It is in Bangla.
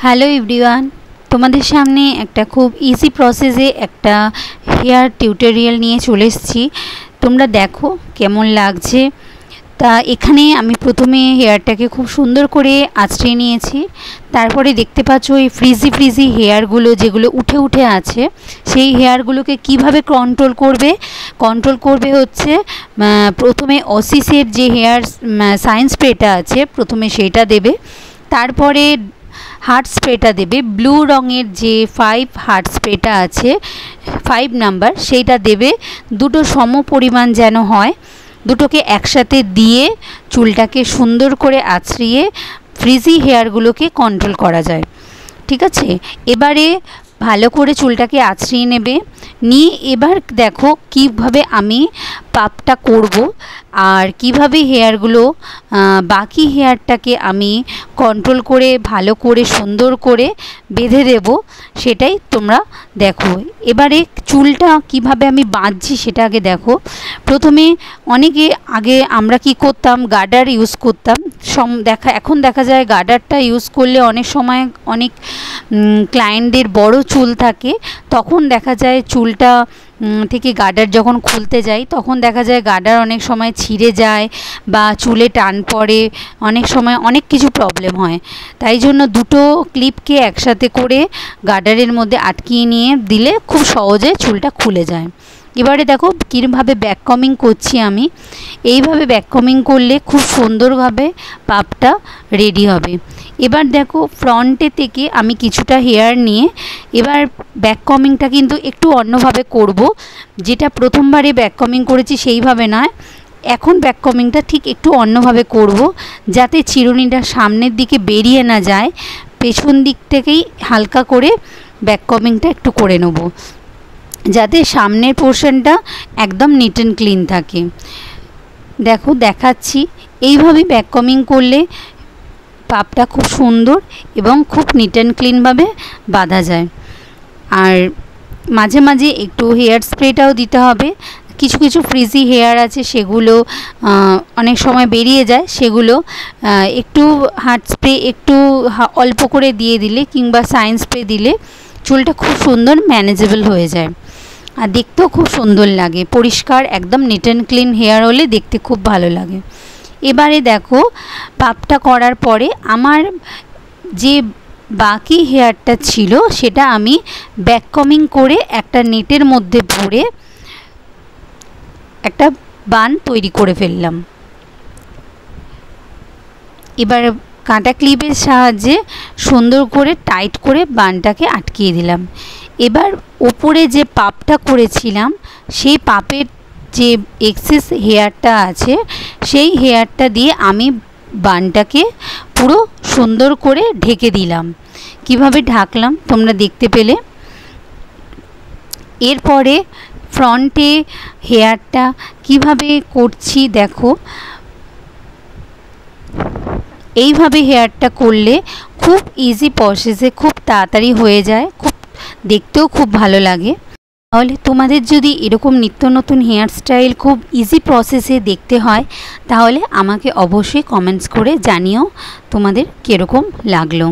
হ্যালো এভরিওয়ান, তোমাদের সামনে একটা খুব ইজি প্রসেসে একটা হেয়ার টিউটোরিয়াল নিয়ে চলে এসেছি। তোমরা দেখো কেমন লাগছে। তা এখানে আমি প্রথমে হেয়ারটাকে খুব সুন্দর করে আঁচড়ে নিয়েছি। তারপরে দেখতে পাচ্ছ এই ফ্রিজি হেয়ারগুলো যেগুলো উঠে উঠে আছে, সেই হেয়ারগুলোকে কিভাবে কন্ট্রোল করবে হচ্ছে প্রথমে অসিসের যে হেয়ার সাইন স্প্রেটা আছে, প্রথমে সেটা দেবে। তারপরে হার্ট স্প্রেটা দেবে, ব্লু রঙের যে 5 হার্ট স্প্রেটা আছে 5 নাম্বার, সেইটা দেবে। দুটো সম পরিমাণ যেন হয়, দুটোকে একসাথে দিয়ে চুলটাকে সুন্দর করে আঁচড়িয়ে ফ্রিজি হেয়ারগুলোকে কন্ট্রোল করা যায়। ঠিক আছে, এবারে ভালো করে চুলটাকে আঁচড়িয়ে নেবে। নিয়ে এবার দেখো কিভাবে আমি পাপটা করব আর কিভাবে হেয়ারগুলো বাকি হেয়ারটাকে আমি কন্ট্রোল করে ভালো করে সুন্দর করে বেঁধে দেব, সেটাই তোমরা দেখো। এবারে চুলটা কিভাবে আমি বাঁধছি সেটা আগে দেখো। প্রথমে আগে আমরা কি করতাম, গার্ডার ইউজ করতাম। এখন দেখা যায় গার্ডারটা ইউজ করলে অনেক সময় অনেক ক্লায়েন্টদের বড় চুল থাকে, তখন দেখা যায় চুলটা থেকে গার্ডার যখন খুলতে যাই তখন দেখা যায় গার্ডার অনেক সময় ছিঁড়ে যায় বা চুলে টান পড়ে, অনেক সময় অনেক কিছু প্রবলেম হয়। তাই জন্য দুটো ক্লিপকে একসাথে করে গার্ডারের মধ্যে আটকিয়ে নিয়ে দিলে খুব সহজে চুলটা খুলে যায়। এবারে দেখো কীভাবে ব্যাক কমিং করছি আমি। এইভাবে ব্যাক কমিং করলে খুব সুন্দরভাবে পাপটা রেডি হবে। এবার দেখো ফ্রন্টে থেকে আমি কিছুটা হেয়ার নিয়ে এবার ব্যাক কমিংটা কিন্তু একটু অন্যভাবে করব, যেটা প্রথমবারে ব্যাক কমিং করেছি সেইভাবে নয়। এখন ব্যাক কমিংটা ঠিক একটু অন্যভাবে করব, যাতে চিরুনিটা সামনের দিকে বেরিয়ে না যায়, পেছন দিক থেকেই হালকা করে ব্যাক কমিংটা একটু করে নেব, যাতে সামনের পোর্শনটা একদম নিট অ্যান্ড ক্লিন থাকে। দেখো দেখাচ্ছি, এইভাবেই ব্যাক কমিং করলে পাপটা খুব সুন্দর এবং খুব নিট অ্যান্ড ক্লিনভাবে বাঁধা যায়। আর মাঝে মাঝে একটু হেয়ার স্প্রেটাও দিতে হবে। কিছু কিছু ফ্রিজি হেয়ার আছে সেগুলো অনেক সময় বেরিয়ে যায়, সেগুলো একটু হার্ট স্প্রে একটু অল্প করে দিয়ে দিলে কিংবা সাইন স্প্রে দিলে চুলটা খুব সুন্দর ম্যানেজেবল হয়ে যায় আর দেখতেও খুব সুন্দর লাগে। পরিষ্কার একদম নিট অ্যান্ড ক্লিন হেয়ার হলে দেখতে খুব ভালো লাগে। এবারে দেখো পাপটা করার পরে আমার যে বাকি হেয়ারটা ছিল সেটা আমি ব্যাক কমিং করে একটা নেটের মধ্যে ভরে একটা বান তৈরি করে ফেললাম। এবার কাঁটা ক্লিপের সাহায্যে সুন্দর করে টাইট করে বানটাকে আটকিয়ে দিলাম। এবার ওপরে যে পাপটা করেছিলাম সেই পাপের যে এক্সেস হেয়ারটা আছে সেই হেয়ারটা দিয়ে আমি বানটাকে পুরো সুন্দর করে ঢেকে দিলাম। কিভাবে ঢাকলাম তোমরা দেখতে পেলে। এরপরে ফ্রন্টে হেয়ারটা কিভাবে করছি দেখো। এইভাবে হেয়ারটা করলে খুব ইজি প্রসেসে খুব তাড়াতাড়ি হয়ে যায়, খুব দেখতেও খুব ভালো লাগে। তাহলে তোমাদের যদি এরকম নিত্য নতুন হেয়ার স্টাইল খুব ইজি প্রসেসে দেখতে হয় তাহলে আমাকে অবশ্যই কমেন্টস করে জানিও তোমাদের কীরকম লাগলো।